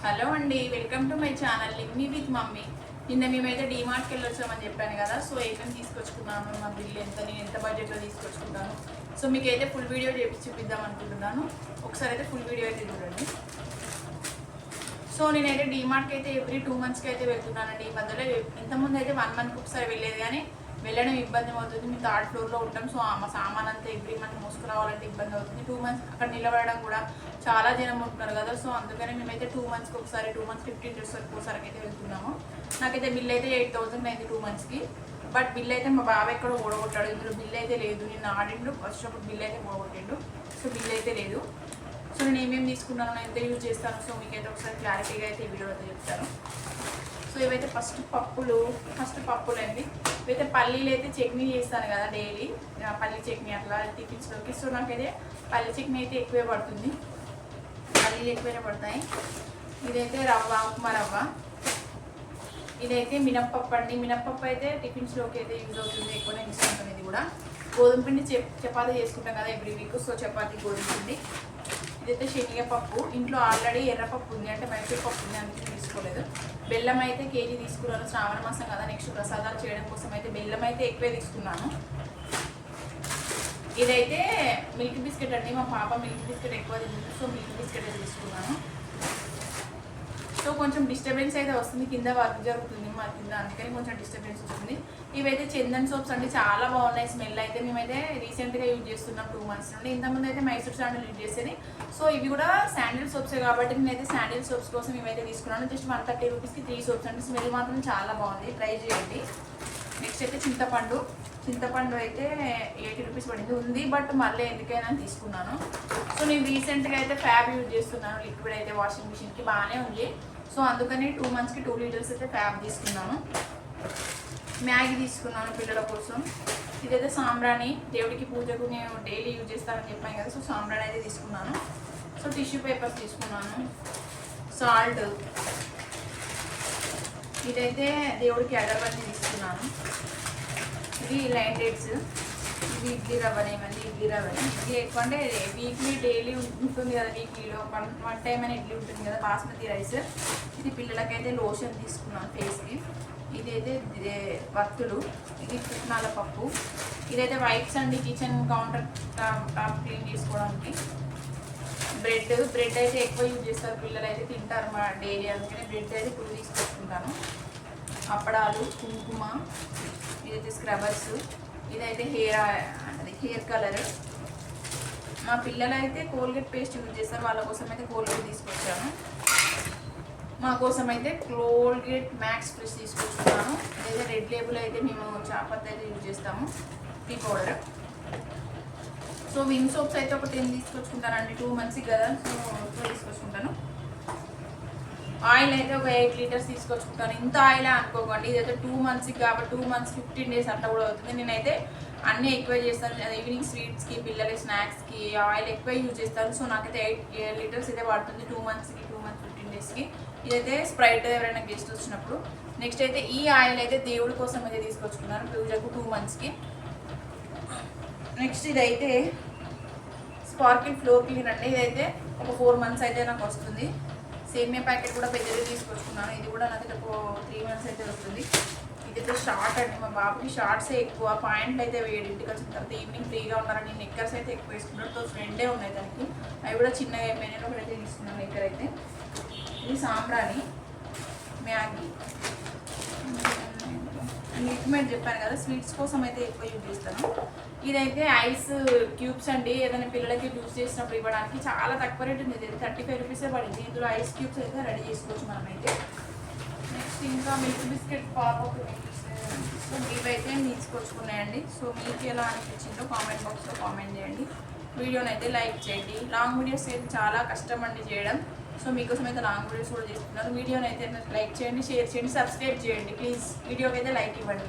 Hello అండి, welcome to my channel live me with mummy. నిన్న మేమైతే డీమార్ట్కి వెళ్ళొచ్చామని చెప్పాను కదా. సో ఏమేమి తీసుకొచ్చుకున్నాను, మా బిల్ ఎంత, నేను ఎంత బడ్జెట్లో తీసుకొచ్చుకుంటాను, సో మీకైతే ఫుల్ వీడియో చూపిద్దాం అనుకుంటున్నాను. ఒకసారి అయితే ఫుల్ వీడియో అయితే చూడండి. సో నేనైతే డీమార్ట్కి అయితే ఎవ్రీ 2 monthsకి అయితే వెళ్తున్నానండి. ఈ మధ్యలో ఇంతకుముందు అయితే 1 monthకి ఒకసారి వెళ్ళేది, కానీ వెళ్ళడం ఇబ్బంది అవుతుంది. మేము 3rd floorలో ఉంటాం. సో మా సామాన్ అంతా ఎవ్రీ మంత్ మోసుకురావాలంటే ఇబ్బంది అవుతుంది. 2 months అక్కడ నిలబడడం కూడా చాలా జనం ఉంటున్నారు కదా. సో అందుకని మేమైతే 2 monthsకి ఒకసారి, 2 months 15 days వరకు ఒకసారి అయితే వెళ్తున్నాము. నాకైతే బిల్ అయితే 8,000 అయింది 2 monthsకి. బట్ బిల్ అయితే మా బాబాయ్ ఎక్కడ ఓడగొట్టాడు. ఇందులో బిల్ అయితే లేదు. నేను ఆడిండు ఫస్ట్ అప్పుడు బిల్ అయితే ఓడగొట్టిండు. సో బిల్ అయితే లేదు. సో నేను ఏమేమి తీసుకున్నాను, ఎంత యూజ్ చేస్తాను, సో మీకైతే ఒకసారి క్లారిటీగా అయితే ఈ వీడియో అయితే చెప్తాను. సో ఇవైతే ఫస్ట్ పప్పులు అండి. ఇవైతే పల్లీలు అయితే చట్నీ చేస్తాను కదా డైలీ, పల్లీ చట్నీ అట్లా టిఫిన్స్లోకి. సో నాకైతే పల్లీ చట్నీ అయితే ఎక్కువే పడుతుంది, పల్లీలు ఎక్కువనే పడతాయి. ఇదైతే రవ్వ, ఉప్మా రవ్వ. ఇదైతే మినప్పప్పు అండి. మినప్పప్పు అయితే టిఫిన్స్లోకి అయితే యూజ్ అవుతుంది, ఎక్కువనే తీసుకుంటాం. ఇది కూడా గోధుమ పిండి చపాతీ చేసుకుంటాం కదా ఎవ్రీ వీక్. సో చపాతీ గోధుమ పిండి. ఇదైతే శనగపప్పు. ఇంట్లో ఆల్రెడీ ఎర్రపప్పు ఉంది, అంటే మైసూర్ పప్పు ఉంది, అందుకే తీసుకోలేదు. బెల్లం అయితే కేజీ తీసుకున్నాను, శ్రావణ మాసం కదా, నెక్స్ట్ ప్రసాదాలు చేయడం కోసం అయితే బెల్లం అయితే ఎక్కువే తీసుకున్నాను. ఇదైతే మిల్క్ బిస్కెట్ అండి. మా పాప మిల్క్ బిస్కెట్ ఎక్కువ తింటుంది, సో మిల్క్ బిస్కెట్ అయితే తీసుకున్నాను. సో కొంచెం డిస్టర్బెన్స్ అయితే వస్తుంది, కింద వర్క్ జరుగుతుంది మా కింద, అందుకని కొంచెం డిస్టర్బెన్స్ వస్తుంది. ఇవైతే చందన్ సోప్స్ అండి, చాలా బాగున్నాయి స్మెల్ అయితే. మేమైతే రీసెంట్గా యూజ్ చేస్తున్నాం 2 months నుండి. ఇంతకుముందు అయితే మైసూర్ శాండిల్ యూజ్ చేసేది. సో ఇవి కూడా శాండిల్ సోప్సే కాబట్టి నేనైతే శాండిల్ సోప్స్ కోసం ఇవైతే తీసుకున్నాను. జస్ట్ 130 రూపీస్కి 3 సోప్స్ అండి. స్మెల్ మాత్రం చాలా బాగుంది, ట్రై చేయండి. నెక్స్ట్ అయితే చింతపండు అయితే 80 రూపీస్ పడింది, ఉంది బట్ మళ్ళీ ఎందుకైనా తీసుకున్నాను. సో నేను రీసెంట్గా అయితే ఫ్యాబ్ యూజ్ చేస్తున్నాను, లిక్విడ్ అయితే వాషింగ్ మిషన్కి బాగానే ఉంది. సో అందుకని 2 monthsకి 2 liters అయితే ఫ్యాబ్ తీసుకున్నాను. మ్యాగీ తీసుకున్నాను పిల్లల కోసం. ఇదైతే సాంబ్రాణి, దేవుడికి పూజకు నేను డైలీ యూజ్ చేస్తానని చెప్పాను కదా. సో సాంబ్రాణి అయితే తీసుకున్నాను. సో టిష్యూ పేపర్స్ తీసుకున్నాను, సాల్ట్. ఇదైతే దేవుడికి అగరబత్తి తీసుకున్నాను. ఇది లైన్ డేట్స్. ఇది ఇడ్లీ రవ్వనేమండి, ఇడ్లీ రవ్వని. ఇది ఎక్కువ అంటే వీక్లీ డైలీ ఉంటుంది కదా, వీక్లీలో వన్ టైం అయినా ఇడ్లీ ఉంటుంది కదా, బాస్మతి రైస్. ఇది పిల్లలకైతే లోషన్ తీసుకున్నాను ఫేస్కి. ఇదైతే వత్తులు. ఇది పుట్నాల పప్పు. ఇదైతే వైప్స్ అండి, కిచెన్ కౌంటర్ టాప్ క్లీన్ చేసుకోవడానికి. బ్రెడ్ అయితే ఎక్కువ యూజ్ చేస్తారు పిల్లలు, అయితే తింటారు మా డైలీ, అందుకనే బ్రెడ్ అయితే 2 తీసుకొచ్చుకుంటాను. అప్పడాలు, కుంకుమ. ఇదైతే స్క్రబర్స్. ఇదైతే హెయిర్ కలర్. మా పిల్లలు అయితే కోల్గేట్ పేస్ట్ యూజ్ చేస్తారు, వాళ్ళ కోసం అయితే కోల్గేట్ తీసుకొచ్చాను. మా కోసం అయితే కోల్గేట్ మ్యాక్స్ ఫ్రెష్ తీసుకొచ్చుకున్నాను. ఇదైతే రెడ్ లేబుల్ అయితే మేము చాపత్తి అయితే యూజ్ చేస్తాము, tea powder. So Vim soaps అయితే ఒక 10 తీసుకొచ్చుకుంటానండి, 2 monthsకి కదా, సో తీసుకొచ్చుకుంటాను. ఆయిల్ అయితే ఒక 8 liters తీసుకొచ్చుకుంటాను. ఇంత ఆయిలే అనుకోకండి, ఇదైతే 2 monthsకి కాబట్టి 2 months 15 days అట్లా కూడా అవుతుంది. నేనైతే అన్నీ ఎక్కువ చేస్తాను, ఈవినింగ్ స్వీట్స్కి, పిల్లలకి స్నాక్స్కి ఆయిల్ ఎక్కువ యూజ్ చేస్తాను. సో నాకైతే 8 liters అయితే పడుతుంది 2 monthsకి, 2 months 15 daysకి. ఇదైతే స్ప్రైట్ ఎవరైనా గెస్ట్ వచ్చినప్పుడు. నెక్స్ట్ అయితే ఈ ఆయిల్ అయితే దేవుడి కోసం అయితే తీసుకొచ్చుకున్నాను, పూజకు 2 monthsకి. నెక్స్ట్ ఇదైతే స్పార్కిల్ ఫ్లోర్ క్లీన్ అండి. ఇదైతే ఒక 4 months అయితే నాకు వస్తుంది. సేమియా ప్యాకెట్ కూడా పెద్దది తీసుకొచ్చుకున్నాను, ఇది కూడా నాకు ఒక 3 months అయితే వస్తుంది. ఇదైతే షార్ట్ అండి, మా బాబుకి షార్ట్సే ఎక్కువ, పాయింట్లు అయితే వేడి. ఇంటికి వచ్చిన తర్వాత ఈవినింగ్ ఫ్రీగా ఉన్నారని నెక్కర్స్ అయితే ఎక్కువ వేసుకున్నాడు. సో ఫ్రెండే ఉన్నాయి దానికి, అవి కూడా చిన్నగా అయిపోయినాయి. ఒకటైతే తీసుకున్నాను నెక్కర్ అయితే. ఇది సాంబ్రాణి, మ్యాగీ, లిక్విడ్ చెప్పాను కదా, స్వీట్స్ కోసం అయితే ఎక్కువ యూజ్ చేస్తాను. ఇదైతే ఐస్ క్యూబ్స్ అండి, ఏదైనా పిల్లలకి యూజ్ చేసినప్పుడు ఇవ్వడానికి. చాలా తక్కువ రేట్ ఉంది, ఇది 35 రూపీసే పడింది. ఇందులో ఐస్ క్యూబ్స్ అయితే రెడీ చేసుకోవచ్చు మనమైతే. నెక్స్ట్ ఇంకా మిల్క్ బిస్కెట్ పాపకు సో ఇవైతే తీసుకొచ్చుకున్నాయండి. సో మీకు ఎలా అనిపించిందో కామెంట్ బాక్స్లో కామెంట్ చేయండి. వీడియోని అయితే లైక్ చేయండి. లాంగ్ వీడియోస్ అయితే చాలా కష్టం అండి చేయడం, సో మీకోసం అయితే లాంగ్ వీడియోస్ కూడా చేస్తున్నాను. వీడియోని అయితే లైక్ చేయండి, షేర్ చేయండి, సబ్స్క్రైబ్ చేయండి ప్లీజ్. వీడియోకి అయితే లైక్ ఇవ్వండి.